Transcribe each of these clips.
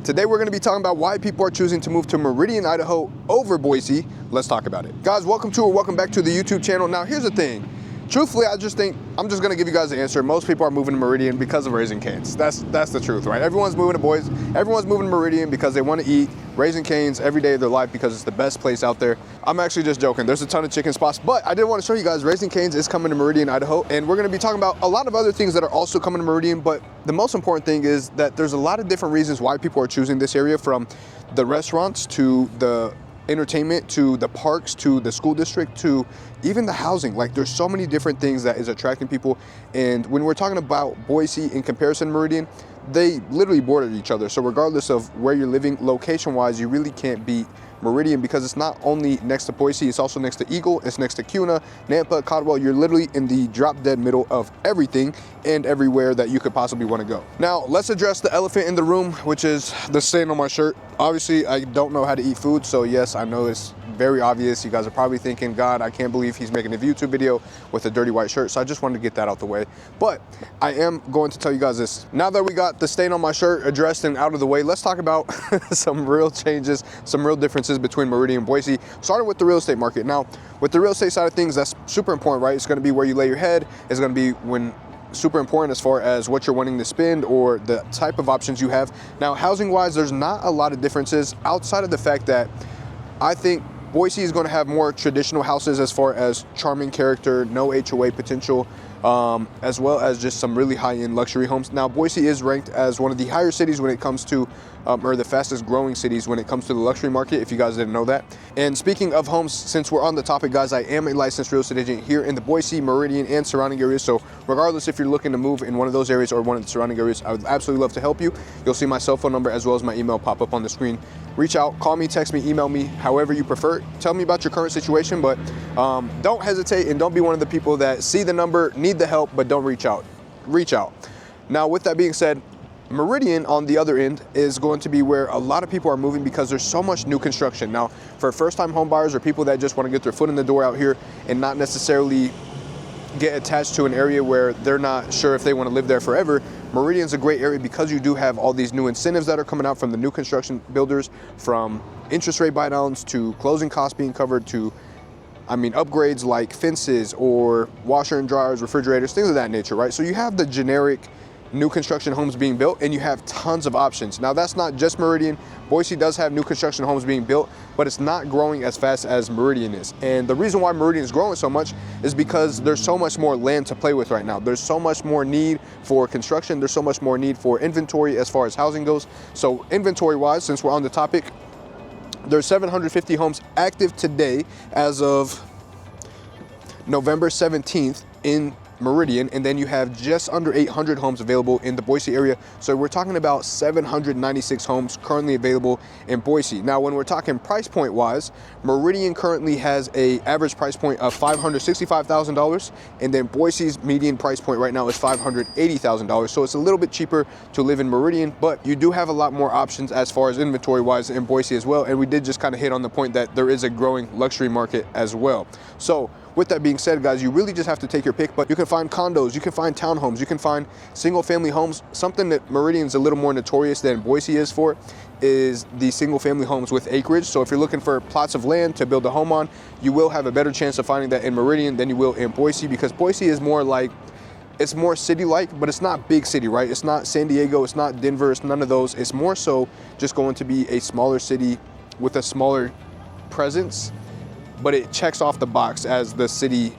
Today we're going to be talking about why people are choosing to move to Meridian, Idaho over Boise. Let's talk about it. Guys, welcome back to the YouTube channel. Now here's the thing. Truthfully, I just think I'm just gonna give you guys the answer. Most people are moving to Meridian because of Raising Cane's. That's the truth, right? Everyone's moving to Boise. Everyone's moving to Meridian because they want to eat Raising Cane's every day of their life because it's the best place out there. I'm actually just joking. There's a ton of chicken spots, but I did want to show you guys Raising Cane's is coming to Meridian, Idaho, and we're gonna be talking about a lot of other things that are also coming to Meridian. But the most important thing is that there's a lot of different reasons why people are choosing this area, from the restaurants to the entertainment to the parks to the school district to even the housing. Like, there's so many different things that is attracting people. And when we're talking about Boise in comparison to Meridian, they literally border each other. So regardless of where you're living location wise, you really can't beat Meridian because it's not only next to Boise, it's also next to Eagle, it's next to Kuna, Nampa, Caldwell. You're literally in the drop dead middle of everything and everywhere that you could possibly want to go. Now let's address the elephant in the room, which is the stain on my shirt. Obviously, I don't know how to eat food, so yes, I know it's very obvious. You guys are probably thinking, God, I can't believe he's making a YouTube video with a dirty white shirt. So I just wanted to get that out the way. But I am going to tell you guys this. Now that we got the stain on my shirt addressed and out of the way, let's talk about some real changes, some real differences between Meridian and Boise, starting with the real estate market. Now, with the real estate side of things, that's super important, right? It's going to be where you lay your head. It's going to be super important as far as what you're wanting to spend or the type of options you have. Now, housing wise, there's not a lot of differences outside of the fact that I think Boise is going to have more traditional houses as far as charming character, no HOA potential, as well as just some really high-end luxury homes. Now, Boise is ranked as one of the higher cities when it comes to, or the fastest growing cities when it comes to the luxury market, if you guys didn't know that. And speaking of homes, since we're on the topic, guys, I am a licensed real estate agent here in the Boise, Meridian, and surrounding areas. So regardless if you're looking to move in one of those areas or one of the surrounding areas, I would absolutely love to help you. You'll see my cell phone number as well as my email pop up on the screen. Reach out, call me, text me, email me, however you prefer. Tell me about your current situation, but don't hesitate and don't be one of the people that see the number, need the help, but don't reach out. Reach out. Now, with that being said, Meridian on the other end is going to be where a lot of people are moving because there's so much new construction. Now, for first-time home buyers or people that just want to get their foot in the door out here and not necessarily get attached to an area where they're not sure if they want to live there forever, Meridian's a great area because you do have all these new incentives that are coming out from the new construction builders, from interest rate buydowns to closing costs being covered to, upgrades like fences or washer and dryers, refrigerators, things of that nature, right? So you have the generic new construction homes being built and you have tons of options. Now, that's not just Meridian. Boise does have new construction homes being built, but it's not growing as fast as Meridian is. And the reason why Meridian is growing so much is because there's so much more land to play with right now. There's so much more need for construction. There's so much more need for inventory as far as housing goes. So inventory wise, since we're on the topic, there's 750 homes active today as of November 17th in Meridian, and then you have just under 800 homes available in the Boise area. So we're talking about 796 homes currently available in Boise. Now, when we're talking price point wise, Meridian currently has a average price point of $565,000, and then Boise's median price point right now is $580,000. So it's a little bit cheaper to live in Meridian, but you do have a lot more options as far as inventory wise in Boise as well. And we did just kind of hit on the point that there is a growing luxury market as well. So with that being said, guys, you really just have to take your pick, but you can find condos, you can find townhomes, you can find single family homes. Something that Meridian's a little more notorious than Boise is for is the single family homes with acreage. So if you're looking for plots of land to build a home on, you will have a better chance of finding that in Meridian than you will in Boise, because Boise is more like, it's more city-like, but it's not big city, right? It's not San Diego, it's not Denver, it's none of those. It's more so just going to be a smaller city with a smaller presence, but it checks off the box as the city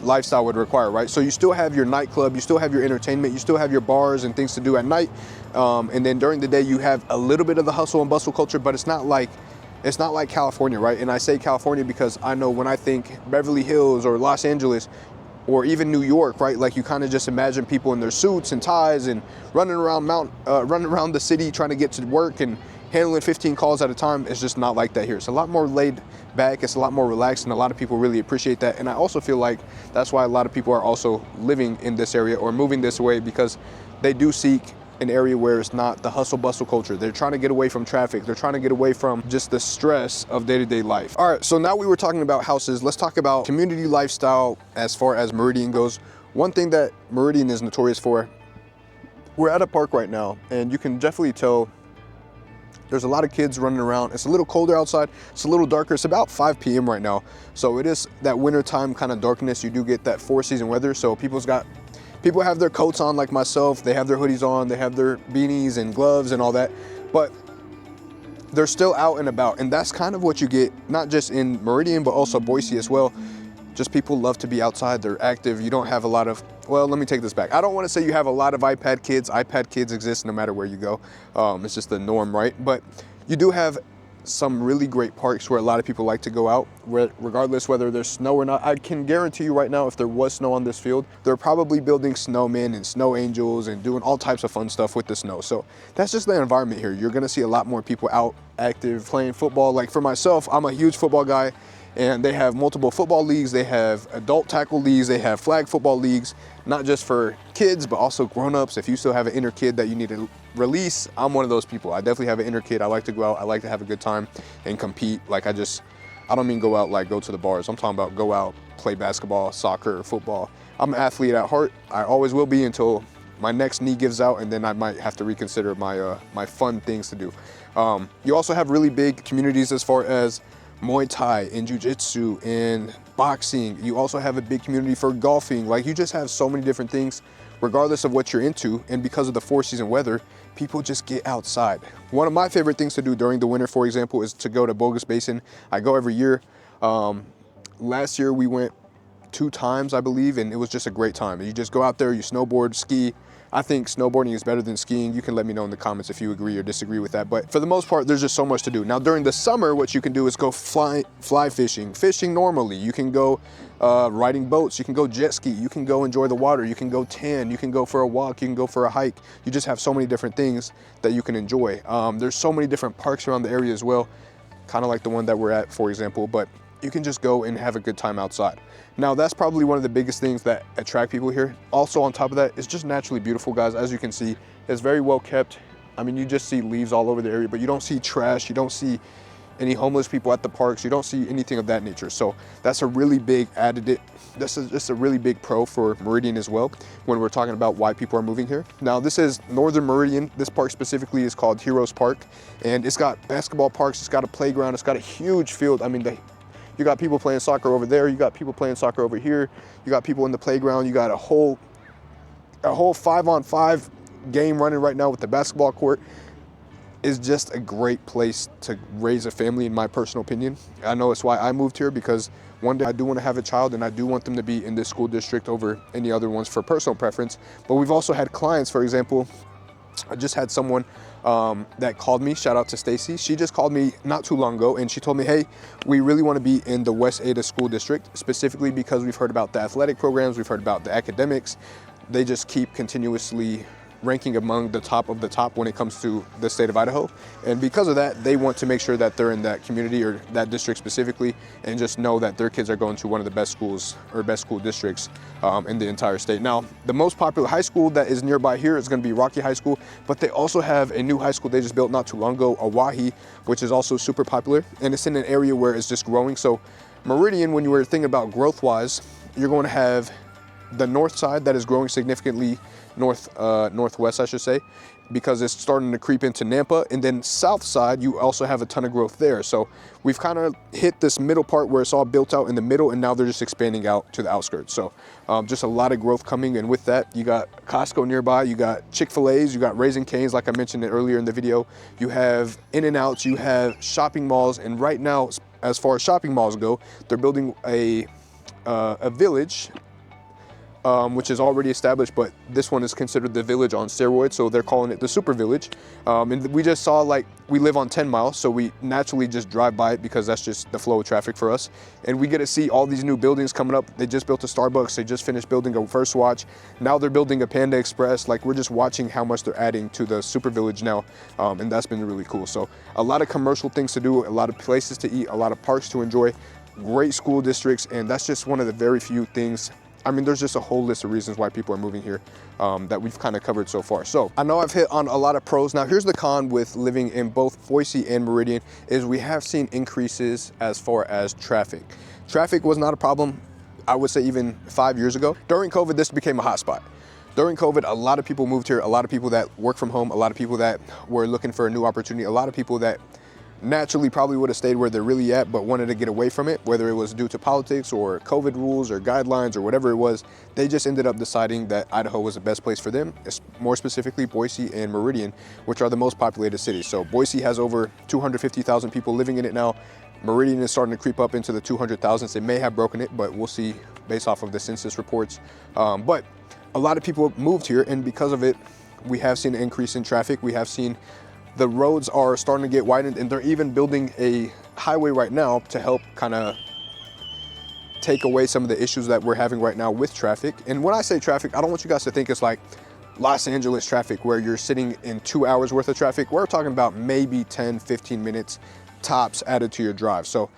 lifestyle would require, right? So you still have your nightclub, you still have your entertainment, you still have your bars and things to do at night, and then during the day you have a little bit of the hustle and bustle culture, but it's not like California, right? And I say California because I know when I think Beverly Hills or Los Angeles or even New York, right? Like, you kind of just imagine people in their suits and ties and running around the city trying to get to work and handling 15 calls at a time. Is just not like that here. It's a lot more laid back, it's a lot more relaxed, and a lot of people really appreciate that. And I also feel like that's why a lot of people are also living in this area or moving this way, because they do seek an area where it's not the hustle bustle culture. They're trying to get away from traffic. They're trying to get away from just the stress of day-to-day life. All right, so now we were talking about houses. Let's talk about community lifestyle as far as Meridian goes. One thing that Meridian is notorious for, we're at a park right now, and you can definitely tell There's a lot of kids running around. It's a little colder outside. It's a little darker. It's about 5 p.m. right now. So it is that wintertime kind of darkness. You do get that 4-season weather. So people have their coats on like myself. They have their hoodies on. They have their beanies and gloves and all that. But they're still out and about. And that's kind of what you get, not just in Meridian, but also Boise as well. Just people love to be outside. They're active. You don't have a lot of, well, let me take this back. I don't want to say you have a lot of iPad kids. iPad kids exist no matter where you go. It's just the norm, right? But you do have some really great parks where a lot of people like to go out, regardless whether there's snow or not. I can guarantee you right now, if there was snow on this field, they're probably building snowmen and snow angels and doing all types of fun stuff with the snow. So that's just the environment here. You're gonna see a lot more people out, active, playing football. Like for myself, I'm a huge football guy, and they have multiple football leagues. They have adult tackle leagues. They have flag football leagues, not just for kids, but also grown-ups. If you still have an inner kid that you need to release, I'm one of those people. I definitely have an inner kid. I like to go out. I like to have a good time and compete. Like I don't mean go out like go to the bars. I'm talking about go out, play basketball, soccer, football. I'm an athlete at heart. I always will be until my next knee gives out, and then I might have to reconsider my fun things to do. You also have really big communities as far as Muay Thai and Jiu-Jitsu and boxing. You also have a big community for golfing. Like you just have so many different things regardless of what you're into, and because of the 4-season weather, people just get outside. One of my favorite things to do during the winter, for example, is to go to Bogus Basin. I go every year. Last year we went 2 times, I believe, and it was just a great time. You just go out there, you snowboard, ski. I think snowboarding is better than skiing. You can let me know in the comments if you agree or disagree with that. But for the most part, there's just so much to do. Now, during the summer, what you can do is go fly fishing normally. You can go riding boats. You can go jet ski. You can go enjoy the water. You can go tan. You can go for a walk. You can go for a hike. You just have so many different things that you can enjoy. There's so many different parks around the area as well, kind of like the one that we're at, for example. But you can just go and have a good time outside. Now, that's probably one of the biggest things that attract people here. Also, on top of that, it's just naturally beautiful, guys. As you can see, it's very well kept. I mean, you just see leaves all over the area, but you don't see trash. You don't see any homeless people at the parks. You don't see anything of that nature. So that's a really big additive. This is just a really big pro for Meridian as well when we're talking about why people are moving here. Now, this is Northern Meridian. This park specifically is called Heroes Park, and it's got basketball parks. It's got a playground. It's got a huge field. I mean, you got people playing soccer over there. You got people playing soccer over here. You got people in the playground. You got a whole 5-on-5 game running right now with the basketball court. Is just a great place to raise a family, in my personal opinion. I know it's why I moved here, because one day I do want to have a child, and I do want them to be in this school district over any other ones for personal preference. But we've also had clients, for example, I just had someone that called me. Shout out to Stacy. She just called me not too long ago, and she told me, hey, we really want to be in the West Ada School District, specifically because we've heard about the athletic programs, we've heard about the academics. They just keep continuously ranking among the top of the top when it comes to the state of Idaho. And because of that, they want to make sure that they're in that community or that district specifically, and just know that their kids are going to one of the best schools or best school districts in the entire state. Now, the most popular high school that is nearby here is going to be Rocky High School, but they also have a new high school they just built not too long ago, Oahe, which is also super popular, and it's in an area where it's just growing. So Meridian, when you were thinking about growth-wise, you're going to have the north side that is growing significantly, northwest, I should say, because it's starting to creep into Nampa. And then south side, you also have a ton of growth there. So we've kind of hit this middle part where it's all built out in the middle, and now they're just expanding out to the outskirts. So just a lot of growth coming. And with that, you got Costco nearby, you got Chick-fil-A's, you got Raising Cane's, like I mentioned it earlier in the video. You have In-N-Outs, you have shopping malls. And right now, as far as shopping malls go, they're building a village, which is already established, but this one is considered the village on steroids, so they're calling it the super village. And we just saw, like, we live on 10 miles, so we naturally just drive by it because that's just the flow of traffic for us. And we get to see all these new buildings coming up. They just built a Starbucks, they just finished building a First Watch, now they're building a Panda Express. Like, we're just watching how much they're adding to the super village now, and that's been really cool. So a lot of commercial things to do, a lot of places to eat, a lot of parks to enjoy, great school districts, and that's just one of the very few things. I mean, there's just a whole list of reasons why people are moving here that we've kind of covered so far. So I know I've hit on a lot of pros. Now, here's the con with living in both Boise and Meridian is we have seen increases as far as traffic. Traffic was not a problem, I would say, even 5 years ago. During COVID, this became a hotspot. During COVID, a lot of people moved here, a lot of people that work from home, a lot of people that were looking for a new opportunity, a lot of people that naturally probably would have stayed where they're really at, but wanted to get away from it, whether it was due to politics or COVID rules or guidelines or whatever it was. They just ended up deciding that Idaho was the best place for them, more specifically Boise and Meridian, which are the most populated cities. So Boise has over 250,000 people living in it now. Meridian is starting to creep up into the 200,000s. It may have broken it, but we'll see based off of the census reports. But a lot of people moved here, and because of it, we have seen an increase in traffic. We have seen the roads are starting to get widened, and they're even building a highway right now to help kind of take away some of the issues that we're having right now with traffic. And when I say traffic, I don't want you guys to think it's like Los Angeles traffic where you're sitting in 2 hours worth of traffic. We're talking about maybe 10, 15 minutes tops added to your drive. So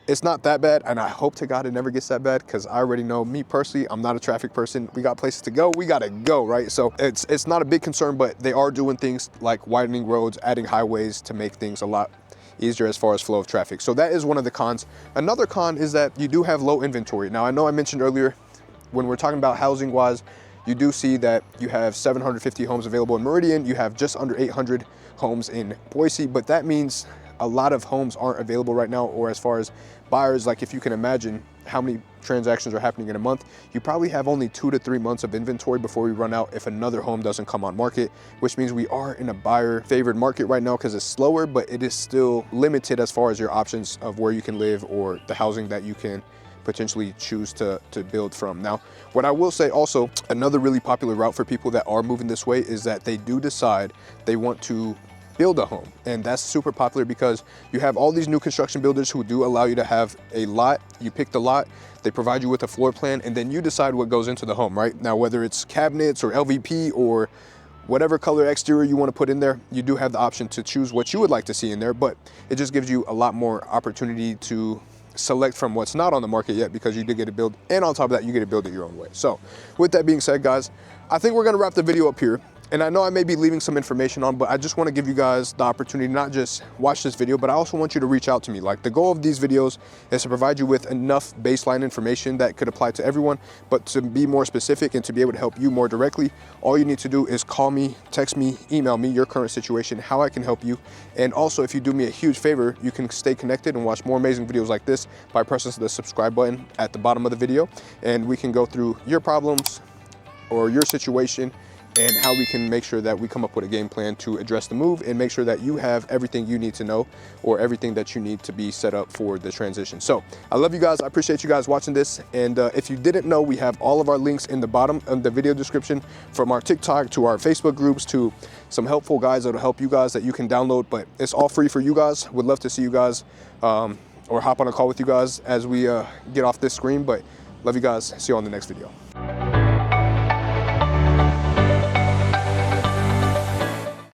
it's not that bad, and I hope to God it never gets that bad, because I already know, me personally, I'm not a traffic person. We got places to go, we gotta go, right? So it's not a big concern, but they are doing things like widening roads, adding highways to make things a lot easier as far as flow of traffic. So that is one of the cons. Another con is that you do have low inventory. Now, I know I mentioned earlier, when we're talking about housing wise, you do see that you have 750 homes available in Meridian, you have just under 800 homes in Boise, but that means a lot of homes aren't available right now, or as far as buyers, like if you can imagine how many transactions are happening in a month, you probably have only 2 to 3 months of inventory before we run out if another home doesn't come on market, which means we are in a buyer favored market right now because it's slower, but it is still limited as far as your options of where you can live or the housing that you can potentially choose to build from. Now, what I will say also, another really popular route for people that are moving this way is that they do decide they want to build a home. And that's super popular because you have all these new construction builders who do allow you to have a lot. You pick the lot, they provide you with a floor plan, and then you decide what goes into the home, right? Now, whether it's cabinets or LVP or whatever color exterior you want to put in there, you do have the option to choose what you would like to see in there, but it just gives you a lot more opportunity to select from what's not on the market yet, because you did get to build, and on top of that, you get to build it your own way. So with that being said, guys, I think we're going to wrap the video up here. And I know I may be leaving some information on, but I just want to give you guys the opportunity to not just watch this video, but I also want you to reach out to me. Like, the goal of these videos is to provide you with enough baseline information that could apply to everyone, but to be more specific and to be able to help you more directly, all you need to do is call me, text me, email me your current situation, how I can help you. And also, if you do me a huge favor, you can stay connected and watch more amazing videos like this by pressing the subscribe button at the bottom of the video. And we can go through your problems or your situation and how we can make sure that we come up with a game plan to address the move and make sure that you have everything you need to know or everything that you need to be set up for the transition. So I love you guys. I appreciate you guys watching this. And if you didn't know, we have all of our links in the bottom of the video description, from our TikTok to our Facebook groups to some helpful guides that'll help you guys that you can download, but it's all free for you guys. Would love to see you guys or hop on a call with you guys as we get off this screen, but love you guys. See you on the next video.